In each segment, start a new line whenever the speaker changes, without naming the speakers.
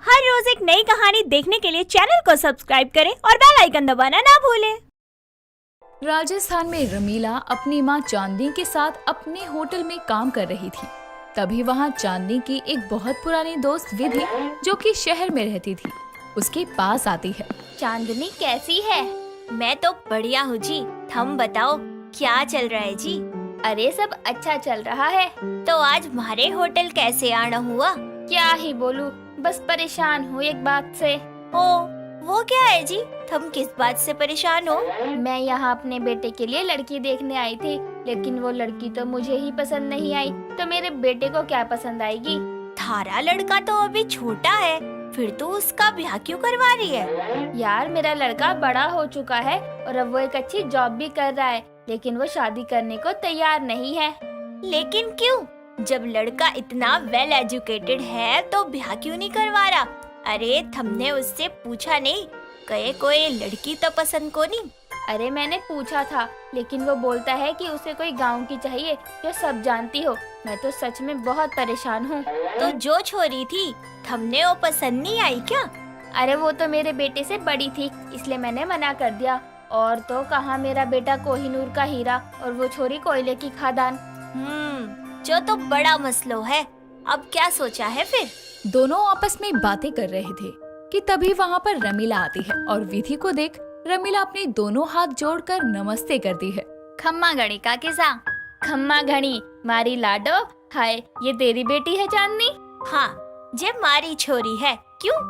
हर रोज एक नई कहानी देखने के लिए चैनल को सब्सक्राइब करें और बेल आइकन दबाना ना भूलें।
राजस्थान में रमीला अपनी माँ चांदनी के साथ अपने होटल में काम कर रही थी। तभी वहाँ चांदनी की एक बहुत पुरानी दोस्त विधि, जो कि शहर में रहती थी, उसके पास आती है।
चांदनी कैसी है? मैं तो बढ़िया हूँ जी। तुम बताओ क्या चल रहा है जी?
अरे सब अच्छा चल रहा है।
तो आज हमारे होटल कैसे आना हुआ?
क्या ही बोलूं, बस परेशान हूँ एक बात से।
ओ, वो क्या है जी? तुम किस बात से परेशान हो?
मैं यहाँ अपने बेटे के लिए लड़की देखने आई थी, लेकिन वो लड़की तो मुझे ही पसंद नहीं आई, तो मेरे बेटे को क्या पसंद आएगी?
थारा लड़का तो अभी छोटा है, फिर तो उसका ब्याह क्यों करवा रही है?
यार मेरा लड़का बड़ा हो चुका है और अब वो एक अच्छी जॉब भी कर रहा है, लेकिन वो शादी करने को तैयार नहीं है।
लेकिन क्यों? जब लड़का इतना वेल एजुकेटेड है तो ब्याह क्यों नहीं करवा रहा? अरे तुमने उससे पूछा नहीं? कहे कोई लड़की तो पसंद को नहीं?
अरे मैंने पूछा था, लेकिन वो बोलता है कि उसे कोई गांव की चाहिए जो सब जानती हो। मैं तो सच में बहुत परेशान हूँ।
तो जो छोरी थी तुमने वो पसंद नहीं आई क्या?
अरे वो तो मेरे बेटे से बड़ी थी, इसलिए मैंने मना कर दिया। और तो कहाँ मेरा बेटा कोहिनूर का हीरा और वो छोरी कोयले की खादान।
जो तो बड़ा मसलो है। अब क्या सोचा है फिर?
दोनों आपस में बातें कर रहे थे कि तभी वहाँ पर रमीला आती है और विधि को देख रमीला अपने दोनों हाथ जोड़कर नमस्ते करती है।
खम्मा घड़ी का किसा? खम्मा घड़ी मारी लाडो। हाय, ये तेरी बेटी है चांदनी?
हाँ, जे मारी छोरी है। क्यों?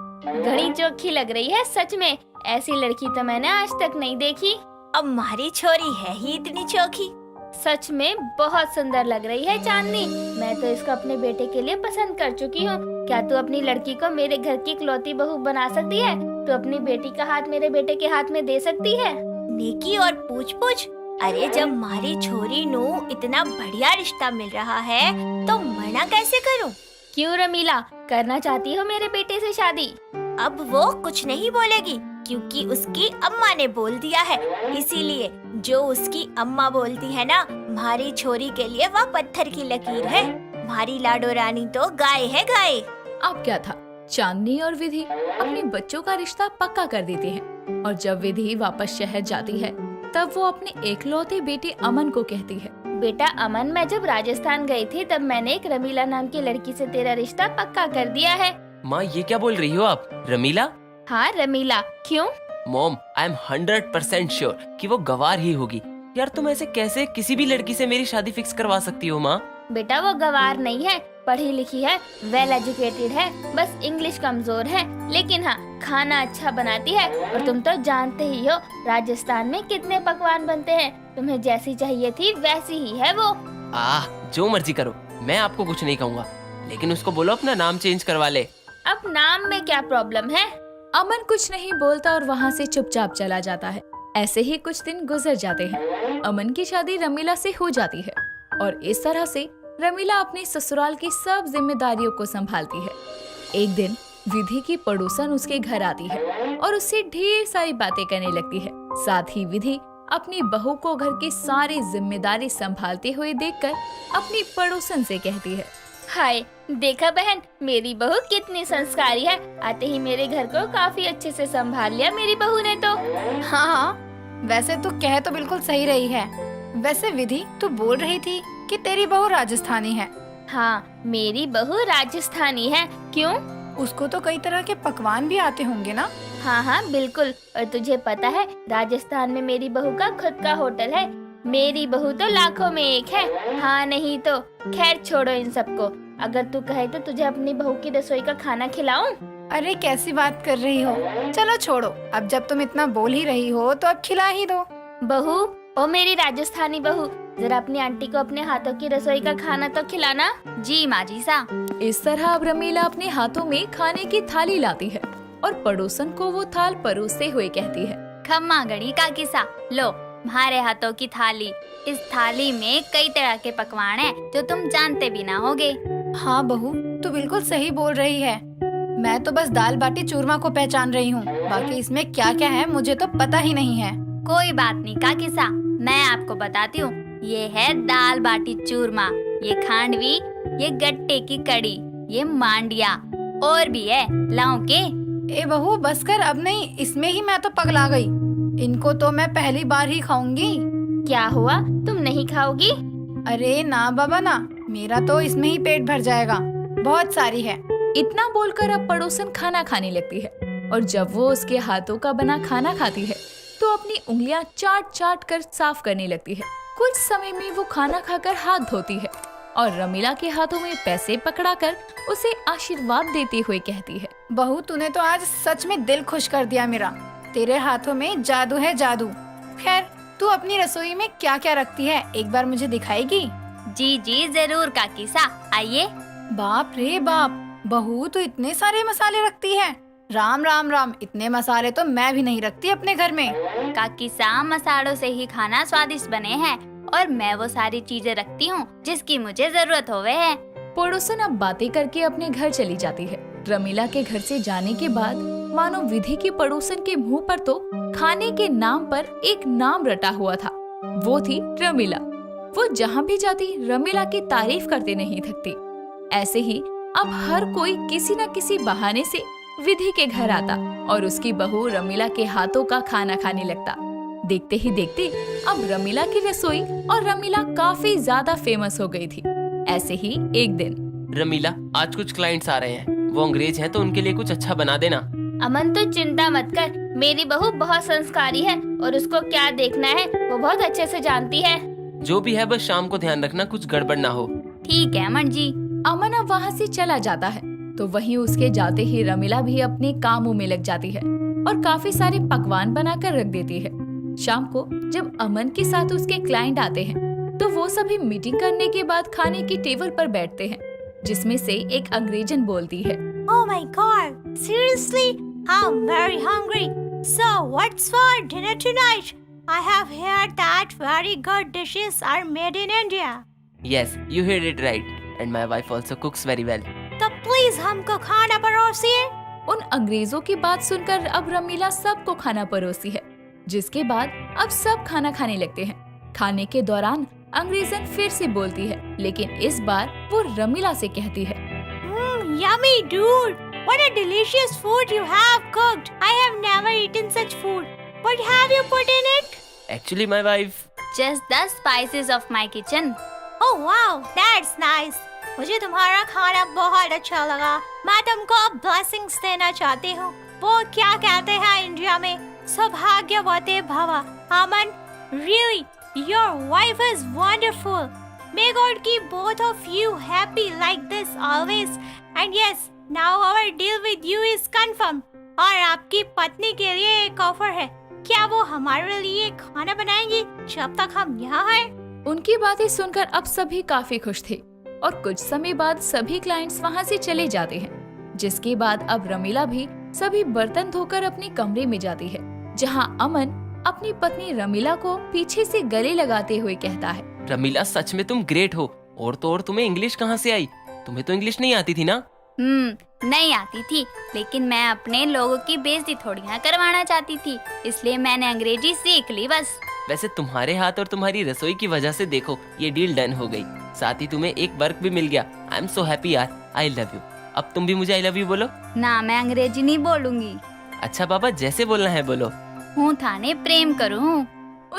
घड़ी चोखी लग रही है सच में। ऐसी लड़की तो मैंने आज तक नहीं देखी।
अब मारी छोरी है ही इतनी चोखी।
सच में बहुत सुंदर लग रही है चांदनी। मैं तो इसको अपने बेटे के लिए पसंद कर चुकी हूँ। क्या तू अपनी लड़की को मेरे घर की इकलौती बहू बना सकती है? तू अपनी बेटी का हाथ मेरे बेटे के हाथ में दे सकती है?
नेकी और पूछ पूछ। अरे जब मारी छोरी नु इतना बढ़िया रिश्ता मिल रहा है तो मना कैसे करूं?
क्यों रमीला, करना चाहती हो मेरे बेटे से शादी?
अब वो कुछ नहीं बोलेगी, क्योंकि उसकी अम्मा ने बोल दिया है। इसीलिए जो उसकी अम्मा बोलती है ना, हमारी छोरी के लिए वह पत्थर की लकीर है। हमारी लाडो रानी तो गाय है गाय।
अब क्या था, चांदनी और विधि अपने बच्चों का रिश्ता पक्का कर देते हैं। और जब विधि वापस शहर जाती है तब वो अपने एकलौते बेटे अमन को कहती है,
बेटा अमन, मैं जब राजस्थान गई थी तब मैंने एक रमीला नाम की लड़की से तेरा रिश्ता पक्का कर दिया है।
माँ, ये क्या बोल रही हो आप? रमीला?
हाँ रमीला। क्यों?
मॉम, आई एम 100% श्योर कि वो गवार ही होगी। यार तुम ऐसे कैसे किसी भी लड़की से मेरी शादी फिक्स करवा सकती हो माँ?
बेटा वो गवार नहीं है, पढ़ी लिखी है, वेल एजुकेटेड है, बस इंग्लिश कमजोर है। लेकिन हाँ, खाना अच्छा बनाती है। और तुम तो जानते ही हो राजस्थान में कितने पकवान बनते हैं। तुम्हें जैसी चाहिए थी वैसी ही है वो।
जो मर्जी करो, मैं आपको कुछ नहीं कहूँगा, लेकिन उसको बोलो अपना नाम चेंज करवा ले।
अब नाम में क्या प्रॉब्लम है?
अमन कुछ नहीं बोलता और वहाँ से चुपचाप चला जाता है। ऐसे ही कुछ दिन गुजर जाते हैं। अमन की शादी रमीला से हो जाती है और इस तरह से रमीला अपने ससुराल की सब जिम्मेदारियों को संभालती है। एक दिन विधि की पड़ोसन उसके घर आती है और उससे ढेर सारी बातें करने लगती है। साथ ही विधि अपनी बहू को घर की सारी जिम्मेदारी संभालते हुए देखकर अपनी पड़ोसन से कहती है,
हाय देखा बहन, मेरी बहू कितनी संस्कारी है। आते ही मेरे घर को काफी अच्छे से संभाल लिया मेरी बहू ने तो।
हाँ, वैसे तो कह तो बिल्कुल सही रही है। वैसे विधि, तू बोल रही थी कि तेरी बहू राजस्थानी है।
हाँ, मेरी बहू राजस्थानी है। क्यों?
उसको तो कई तरह के पकवान भी आते होंगे ना?
हाँ हाँ बिल्कुल। और तुझे पता है राजस्थान में मेरी बहू का खुद का होटल है। मेरी बहू तो लाखों में एक है। हाँ नहीं तो खैर छोड़ो इन सबको। अगर तू कहे तो तुझे अपनी बहू की रसोई का खाना खिलाऊं?
अरे कैसी बात कर रही हो? चलो छोड़ो, अब जब तुम इतना बोल ही रही हो तो अब खिला ही दो।
बहू, ओ मेरी राजस्थानी बहू, जरा अपनी आंटी को अपने हाथों की रसोई का खाना तो खिलाना। जी माँ जी सा।
इस तरह अब रमीला अपने हाथों में खाने की थाली लाती है और पड़ोसन को वो थाल परोसते हुए कहती है,
खम्मा घड़ी का किसा, लो तुम्हारे हाथों की थाली। इस थाली में कई तरह के पकवान हैं जो तुम जानते भी ना होगे।
हाँ बहू, तू बिल्कुल सही बोल रही है। मैं तो बस दाल बाटी चूरमा को पहचान रही हूँ, बाकी इसमें क्या क्या है मुझे तो पता ही नहीं है।
कोई बात नहीं का किसा, मैं आपको बताती हूँ। ये है दाल बाटी चूरमा, ये खांडवी, ये गट्टे की कड़ी, ये मांडिया, और भी है, लाऊं के?
ए बहू बस कर, अब नहीं, इसमें ही मैं तो पगला गई। इनको तो मैं पहली बार ही खाऊंगी।
क्या हुआ, तुम नहीं खाओगी?
अरे ना बाबा ना, मेरा तो इसमें ही पेट भर जाएगा, बहुत सारी है।
इतना बोलकर अब पड़ोसन खाना खाने लगती है और जब वो उसके हाथों का बना खाना खाती है तो अपनी उंगलियां चाट चाट कर साफ करने लगती है। कुछ समय में वो खाना खाकर हाथ धोती है और रमीला के हाथों में पैसे पकड़ाकर उसे आशीर्वाद देते हुए कहती है,
बहू तूने तो आज सच में दिल खुश कर दिया मेरा। तेरे हाथों में जादू है जादू। खैर तू अपनी रसोई में क्या क्या रखती है, एक बार मुझे दिखाएगी?
जी जी जरूर काकीसा, आइए।
बाप रे बाप, बहू तो इतने सारे मसाले रखती है। राम राम राम, इतने मसाले तो मैं भी नहीं रखती अपने घर में।
काकीसा, मसालों से ही खाना स्वादिष्ट बने हैं और मैं वो सारी चीजें रखती हूँ जिसकी मुझे जरूरत होवे है।
पड़ोसन अब बातें करके अपने घर चली जाती है। रमीला के घर से जाने के बाद मानो विधि की पड़ोसन के मुंह पर तो खाने के नाम पर एक नाम रटा हुआ था, वो थी रमीला। वो जहाँ भी जाती रमीला की तारीफ करते नहीं थकती। ऐसे ही अब हर कोई किसी न किसी बहाने से विधि के घर आता और उसकी बहू रमीला के हाथों का खाना खाने लगता। देखते ही देखते अब रमीला की रसोई और रमीला काफी ज्यादा फेमस हो गई थी। ऐसे ही एक दिन,
रमीला, आज कुछ क्लाइंट्स आ रहे हैं, वो अंग्रेज हैं तो उनके लिए कुछ अच्छा बना देना।
अमन तो चिंता मत कर, मेरी बहू बहुत संस्कारी है और उसको क्या देखना है वो बहुत अच्छे से जानती है।
जो भी है बस शाम को ध्यान रखना कुछ गड़बड़ ना हो।
ठीक है अमन जी।
अमन अब वहाँ से चला जाता है तो वहीं उसके जाते ही रमीला भी अपने कामों में लग जाती है और काफी सारे पकवान बनाकर रख देती है। शाम को जब अमन के साथ उसके क्लाइंट आते हैं तो वो सभी मीटिंग करने के बाद खाने की टेबल पर बैठते हैं, जिसमें से एक अंग्रेजन बोलती है,
Oh my God! Seriously? I'm very hungry. So, what's for dinner tonight? I have heard that very good dishes are made in India.
Yes, you heard it right. And my wife also cooks very well.
तो please हमको खाना परोसिए।
उन अंग्रेजों की बात सुनकर अब रमीला सबको खाना परोसी है, जिसके बाद अब सब खाना खाने लगते हैं। खाने के दौरान अंग्रेजन फिर से बोलती है, लेकिन इस बार वो रमीला से कहती है,
Yummy dude! What a delicious food you have cooked. I have never eaten such food. What have you put in it?
Actually, my wife.
Just the spices of my kitchen.
Oh wow, that's nice. मुझे तुम्हारा खाना बहुत अच्छा लगा। मैं तुमको blessings देना चाहती हूँ। वो क्या कहते हैं इंडिया में, सौभाग्यवती भव। अमन, really, your wife is wonderful. May God keep both of you happy like this always. And yes, now our deal with you is confirmed. और आपकी पत्नी के लिए एक ऑफर है। क्या वो हमारे लिए खाना बनाएंगी जब तक हम यहाँ हैं?
उनकी बातें सुनकर अब सभी काफी खुश थे और कुछ समय बाद सभी क्लाइंट्स वहाँ से चले जाते हैं, जिसके बाद अब रमीला भी सभी बर्तन धोकर अपने कमरे में जाती है, जहाँ अमन अपनी पत्नी रमीला को पीछे से गले लगाते हुए कहता है,
रमीला, सच में तुम ग्रेट हो। और तो और तुम्हें इंग्लिश कहाँ से आई? तुम्हें तो इंग्लिश नहीं आती थी ना?
नहीं आती थी, लेकिन मैं अपने लोगों की बेइज्जती थोड़ी ना करवाना चाहती थी, इसलिए मैंने अंग्रेजी सीख ली बस।
वैसे तुम्हारे हाथ और तुम्हारी रसोई की वजह से देखो ये डील डन हो गई, साथ ही तुम्हें एक वर्क भी मिल गया। आई एम सो हैप्पी यार, आई लव यू। अब तुम भी मुझे आई लव यू बोलो।
ना, मैं अंग्रेजी नहीं बोलूंगी।
अच्छा बाबा, जैसे बोलना है बोलो।
हूँ थाने प्रेम करूँ।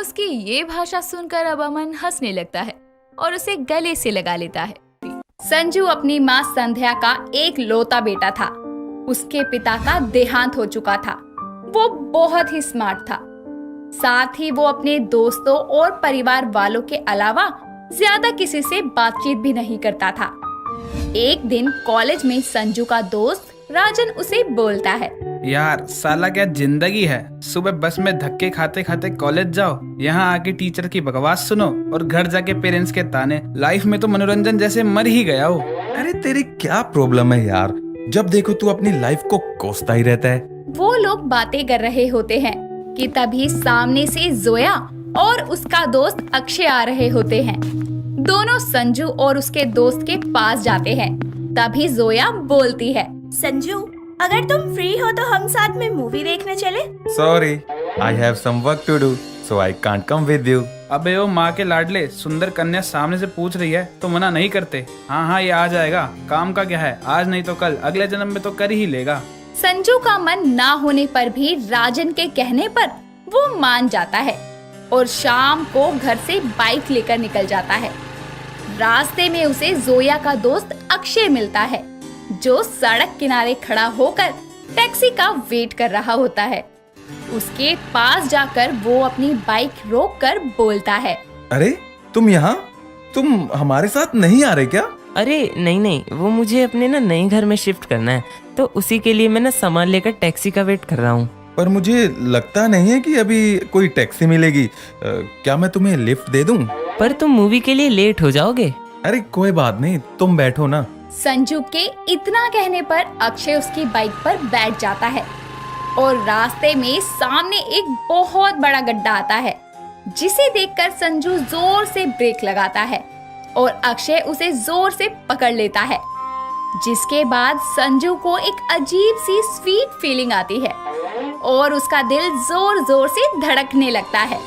उसकी ये भाषा सुनकर अब अमन हंसने लगता है और उसे गले से लगा लेता है। संजू अपनी माँ संध्या का एक लौता बेटा था। उसके पिता का देहांत हो चुका था। वो बहुत ही स्मार्ट था, साथ ही वो अपने दोस्तों और परिवार वालों के अलावा ज्यादा किसी से बातचीत भी नहीं करता था। एक दिन कॉलेज में संजू का दोस्त राजन उसे बोलता है,
यार साला क्या जिंदगी है, सुबह बस में धक्के खाते खाते कॉलेज जाओ, यहाँ आके टीचर की बकवास सुनो और घर जाके पेरेंट्स के ताने। लाइफ में तो मनोरंजन जैसे मर ही गया हो।
अरे तेरी क्या प्रॉब्लम है यार, जब देखो तू अपनी लाइफ को कोसता ही रहता है।
वो लोग बातें कर रहे होते हैं कि तभी सामने से जोया और उसका दोस्त अक्षय आ रहे होते हैं। दोनों संजू और उसके दोस्त के पास जाते हैं। तभी जोया बोलती है,
संजू, अगर तुम फ्री हो तो हम साथ में मूवी देखने चले।
Sorry, I have some work to do, so I can't come with you.
अबे ओ माँ के लाडले, सुंदर कन्या सामने से पूछ रही है तो मना नहीं करते। हाँ हाँ ये आ जाएगा, काम का क्या है, आज नहीं तो कल, अगले जन्म में तो कर ही लेगा।
संजू का मन ना होने पर भी राजन के कहने पर वो मान जाता है और शाम को घर से बाइक लेकर निकल जाता है। रास्ते में उसे जोया का दोस्त अक्षय मिलता है, जो सड़क किनारे खड़ा होकर टैक्सी का वेट कर रहा होता है। उसके पास जाकर वो अपनी बाइक रोककर बोलता है,
अरे तुम यहाँ, तुम हमारे साथ नहीं आ रहे क्या?
अरे नहीं, वो मुझे अपने ना नए घर में शिफ्ट करना है, तो उसी के लिए मैं ना सामान लेकर टैक्सी का वेट कर रहा हूँ।
पर मुझे लगता नहीं है कि अभी कोई टैक्सी मिलेगी। क्या मैं तुम्हें लिफ्ट दे दूं?
पर तुम मूवी के लिए लेट हो जाओगे।
अरे कोई बात नहीं, तुम बैठो ना।
संजू के इतना कहने पर अक्षय उसकी बाइक पर बैठ जाता है और रास्ते में सामने एक बहुत बड़ा गड्ढा आता है, जिसे देखकर संजू जोर से ब्रेक लगाता है और अक्षय उसे जोर से पकड़ लेता है। जिसके बाद संजू को एक अजीब सी स्वीट फीलिंग आती है और उसका दिल जोर जोर से धड़कने लगता है।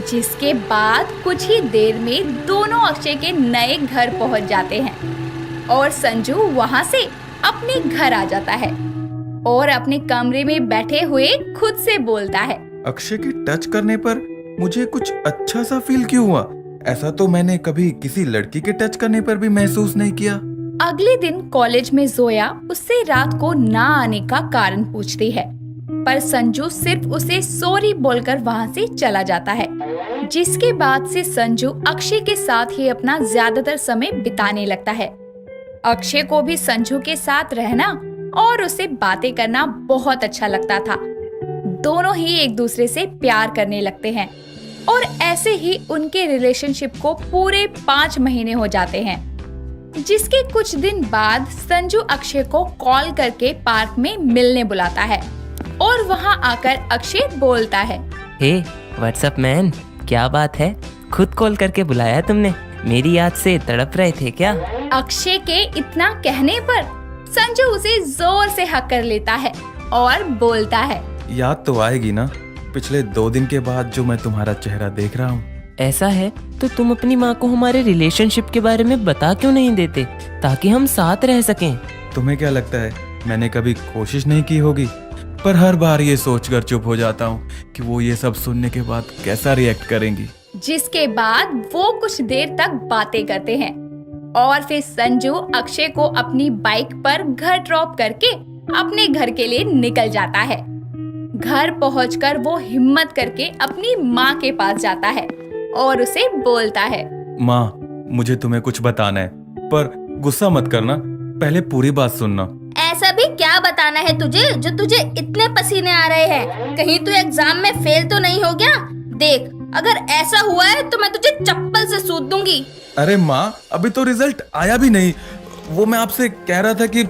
जिसके बाद कुछ ही देर में दोनों अक्षय के नए घर पहुंच जाते हैं और संजू वहां से अपने घर आ जाता है और अपने कमरे में बैठे हुए खुद से बोलता है,
अक्षय के टच करने पर मुझे कुछ अच्छा सा फील क्यों हुआ? ऐसा तो मैंने कभी किसी लड़की के टच करने पर भी महसूस नहीं किया।
अगले दिन कॉलेज में जोया उससे रात को ना आने का कारण पूछती है, पर संजू सिर्फ उसे सॉरी बोलकर वहाँ से चला जाता है। जिसके बाद से संजू अक्षय के साथ ही अपना ज्यादातर समय बिताने लगता है। अक्षय को भी संजू के साथ रहना और उससे बातें करना बहुत अच्छा लगता था। दोनों ही एक दूसरे से प्यार करने लगते हैं और ऐसे ही उनके रिलेशनशिप को पूरे 5 महीने हो जाते हैं। जिसके कुछ दिन बाद संजू अक्षय को कॉल करके पार्क में मिलने बुलाता है और वहां आकर अक्षय बोलता है,
हे व्हाट्सअप मैन, क्या बात है, खुद कॉल करके बुलाया तुमने, मेरी याद से तड़प रहे थे क्या?
अक्षय के इतना कहने पर संजू उसे जोर से हक कर लेता है और बोलता है,
याद तो आएगी ना, पिछले 2 दिन के बाद जो मैं तुम्हारा चेहरा देख रहा हूँ।
ऐसा है तो तुम अपनी माँ को हमारे रिलेशनशिप के बारे में बता क्यों नहीं देते, ताकि हम साथ रह सकें?
तुम्हें क्या लगता है मैंने कभी कोशिश नहीं की होगी? पर हर बार ये सोचकर चुप हो जाता हूँ कि वो ये सब सुनने के बाद कैसा रिएक्ट करेंगी।
जिसके बाद वो कुछ देर तक बातें करते हैं और फिर संजू अक्षय को अपनी बाइक पर घर ड्रॉप करके अपने घर के लिए निकल जाता है। घर पहुंचकर वो हिम्मत करके अपनी माँ के पास जाता है और उसे बोलता है,
माँ, मुझे तुम्हें कुछ बताना है, पर गुस्सा मत करना, पहले पूरी बात सुनना।
ऐसा भी क्या बताना है तुझे जो तुझे इतने पसीने आ रहे हैं? कहीं तू एग्जाम में फेल तो नहीं हो गया? देख, अगर ऐसा हुआ है तो मैं तुझे चप्पल से सूद दूंगी।
अरे माँ, अभी तो रिजल्ट आया भी नहीं। वो मैं आपसे कह रहा था कि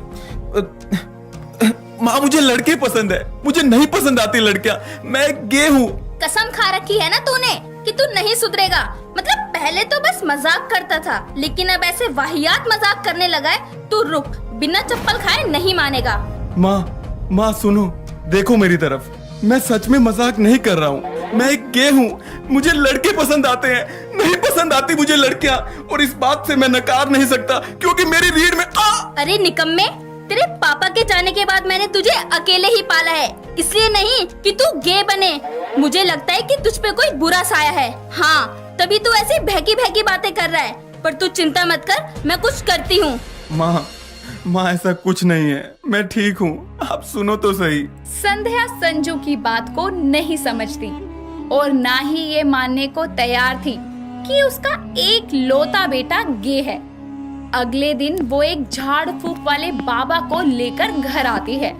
माँ, मुझे लड़के पसंद है, मुझे नहीं पसंद आती लड़कियां, मैं गे हूँ।
कसम खा रखी है ना तूने कि तू नहीं सुधरेगा। मतलब पहले तो बस मजाक करता था, लेकिन अब ऐसे वाहियात मजाक करने लगा है। तू रुक, बिना चप्पल खाए नहीं मानेगा।
माँ सुनो, देखो मेरी तरफ, मैं सच में मजाक नहीं कर रहा हूँ, मैं एक गे हूँ, मुझे लड़के पसंद आते हैं, नहीं पसंद आती मुझे लड़कियाँ, और इस बात से मैं नकार नहीं सकता क्योंकि मेरी रीढ़ में
अरे निकम्मे, तेरे पापा के जाने के बाद मैंने तुझे अकेले ही पाला है, इसलिए नहीं कि तू गे बने। मुझे लगता है कि तुझ पे कोई बुरा साया है। हाँ, तभी तू ऐसी बहकी बातें कर रहा है, पर तू चिंता मत कर, मैं कुछ करती हूँ।
माँ, ऐसा कुछ नहीं है, मैं ठीक हूँ, आप सुनो तो सही।
संध्या संजू की बात को नहीं समझती और ना ही ये मानने को तैयार थी कि उसका एक लौता बेटा गे है। अगले दिन वो एक झाड़ फूक वाले बाबा को लेकर घर आती है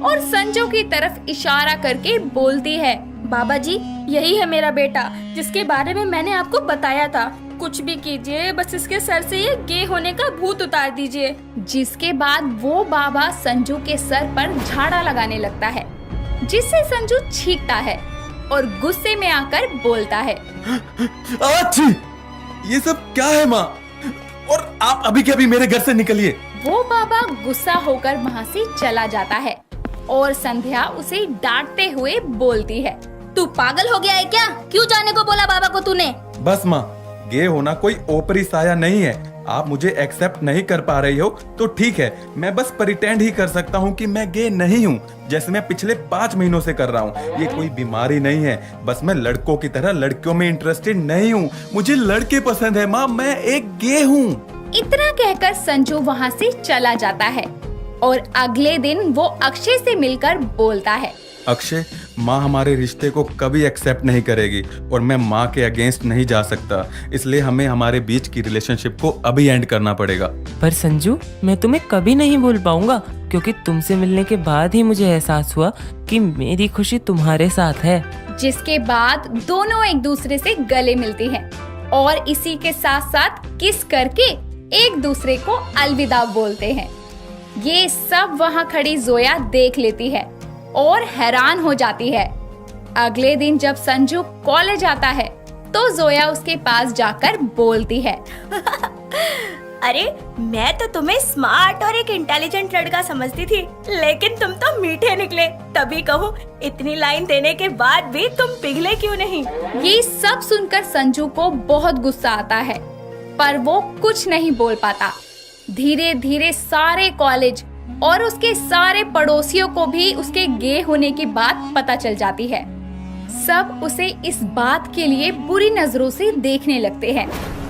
और संजू की तरफ इशारा करके बोलती है,
बाबा जी, यही है मेरा बेटा जिसके बारे में मैंने आपको बताया था। कुछ भी कीजिए, बस इसके सर से ये गे होने का भूत उतार दीजिए।
जिसके बाद वो बाबा संजू के सर पर झाड़ा लगाने लगता है, जिससे संजू छींकता है और गुस्से में आकर बोलता है,
अच्छी, ये सब क्या है माँ, और आप अभी के अभी मेरे घर से निकलिए।
वो बाबा गुस्सा होकर वहाँ से चला जाता है और संध्या उसे डांटते हुए बोलती है,
तू पागल हो गया है क्या? क्यों जाने को बोला बाबा को तूने?
बस माँ, गे होना कोई ओपरी साया नहीं है। आप मुझे एक्सेप्ट नहीं कर पा रही हो तो ठीक है, मैं बस प्रिटेंड ही कर सकता हूँ कि मैं गे नहीं हूँ, जैसे मैं पिछले 5 महीनों से कर रहा हूँ। ये कोई बीमारी नहीं है, बस मैं लड़कों की तरह लड़कियों में इंटरेस्टेड नहीं हूँ। मुझे लड़के पसंद है माँ, मैं एक गे हूँ।
इतना कहकर संजू वहाँ से चला जाता है और अगले दिन वो अक्षय से मिलकर बोलता है,
अक्षय, माँ हमारे रिश्ते को कभी एक्सेप्ट नहीं करेगी और मैं माँ के अगेंस्ट नहीं जा सकता, इसलिए हमें हमारे बीच की रिलेशनशिप को अभी एंड करना पड़ेगा।
पर संजू, मैं तुम्हें कभी नहीं भूल पाऊंगा, क्योंकि तुमसे मिलने के बाद ही मुझे एहसास हुआ कि मेरी खुशी तुम्हारे साथ है।
जिसके बाद दोनों एक दूसरे से गले मिलती हैं और इसी के साथ साथ किस करके एक दूसरे को अलविदा बोलते हैं। ये सब वहाँ खड़ी जोया देख लेती है और हैरान हो जाती है। अगले दिन जब संजू कॉलेज आता है तो जोया उसके पास जाकर बोलती है,
अरे मैं तो तुम्हें स्मार्ट और एक इंटेलिजेंट लड़का समझती थी, लेकिन तुम तो मीठे निकले। तभी कहूँ, इतनी लाइन देने के बाद भी तुम पिघले क्यों नहीं?
ये सब सुनकर संजू को बहुत गुस्सा आता है, पर वो कुछ नहीं बोल पाता। धीरे धीरे सारे कॉलेज और उसके सारे पड़ोसियों को भी उसके गे होने की बात पता चल जाती है। सब उसे इस बात के लिए बुरी नजरों से देखने लगते हैं,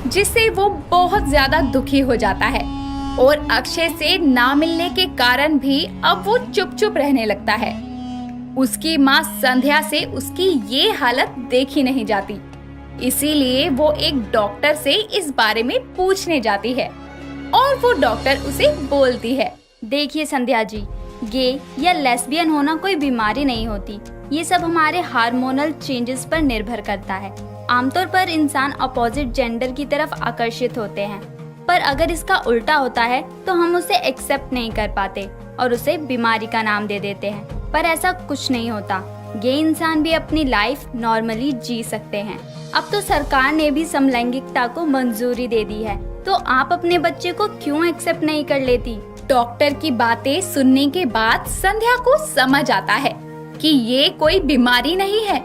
जिससे वो बहुत ज्यादा दुखी हो जाता है और अक्षय से ना मिलने के कारण भी अब वो चुप चुप रहने लगता है। उसकी माँ संध्या से उसकी ये हालत देखी नहीं जाती, इसीलिए वो एक डॉक्टर से इस बारे में पूछने जाती है और वो डॉक्टर उसे बोलती है,
देखिए संध्या जी, गे या लेस्बियन होना कोई बीमारी नहीं होती। ये सब हमारे हार्मोनल चेंजेस पर निर्भर करता है। आमतौर पर इंसान अपोजिट जेंडर की तरफ आकर्षित होते हैं, पर अगर इसका उल्टा होता है तो हम उसे एक्सेप्ट नहीं कर पाते और उसे बीमारी का नाम दे देते हैं। पर ऐसा कुछ नहीं होता। गे इंसान भी अपनी लाइफ नॉर्मली जी सकते हैं। अब तो सरकार ने भी समलैंगिकता को मंजूरी दे दी है, तो आप अपने बच्चे को क्यों एक्सेप्ट नहीं कर लेती?
डॉक्टर की बातें सुनने के बाद संध्या को समझ आता है कि ये कोई बीमारी नहीं है,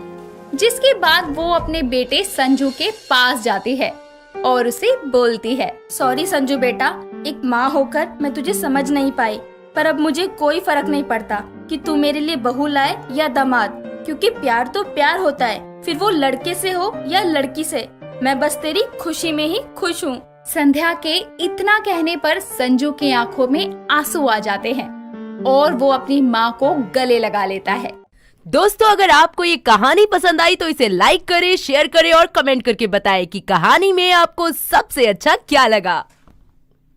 जिसके बाद वो अपने बेटे संजू के पास जाती है और उसे बोलती है,
सॉरी संजू बेटा, एक माँ होकर मैं तुझे समझ नहीं पाई, पर अब मुझे कोई फर्क नहीं पड़ता कि तू मेरे लिए बहू लाए या दामाद, क्योंकि प्यार तो प्यार होता है, फिर वो लड़के से हो या लड़की से। मैं बस तेरी खुशी में ही खुश हूँ।
संध्या के इतना कहने पर संजू की आंखों में आंसू आ जाते हैं और वो अपनी माँ को गले लगा लेता है।
दोस्तों, अगर आपको ये कहानी पसंद आई तो इसे लाइक करें, शेयर करें और कमेंट करके बताएं कि कहानी में आपको सबसे अच्छा क्या लगा।